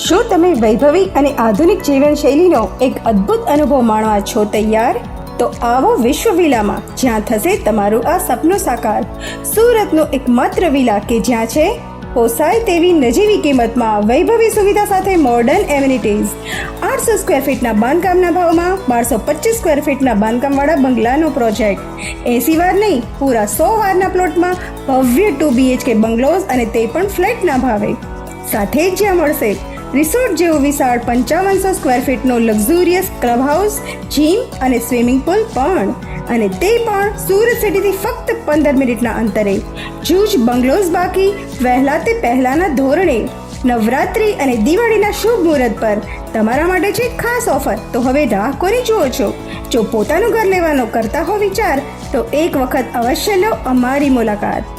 શું તમે વૈભવી અને આધુનિક જીવનશૈલીનો એક અદ્ભુત અનુભવ માણવા છો તૈયાર? તો આવો વિશ્વ વિલામાં, જ્યાં થશે તમારું આ સપનું સાકાર. સુરતનું એકમાત્ર વિલા કે જ્યાં છે પોસાય તેવી નજીવી કિંમતમાં વૈભવી સુવિધા સાથે મોડર્ન એમ્યુનિટીઝ. 800 સ્ક્વેર ફીટના બાંધકામના ભાવમાં 1225 સ્ક્વેર ફીટના બાંધકામવાળા બંગલાનો પ્રોજેક્ટ. 80 વાર નહીં, પૂરા 100 વારના પ્લોટમાં ભવ્ય 2 BHK બંગલોઝ, અને તે પણ ફ્લેટના ભાવે. સાથે જ જ્યાં મળશે રિસોર્ટ જેવું વિશાળ 5500 સ્ક્વેર ફીટનો લક્ઝુરિયસ ક્લબ હાઉસ, જીમ અને સ્વિમિંગ પુલ પણ, અને તે પણ સુરત સિટીથી ફક્ત 15 મિનિટના અંતરે. જૂજ બંગલોઝ બાકી, વહેલા તે પહેલાના ધોરણે. નવરાત્રિ અને દિવાળીના શુભ મુહૂર્ત પર તમારા માટે છે ખાસ ઓફર. તો હવે રાહ કોની જુઓ છો? જો પોતાનું ઘર લેવાનો કરતા હો વિચાર, તો એક વખત અવશ્ય લો અમારી મુલાકાત.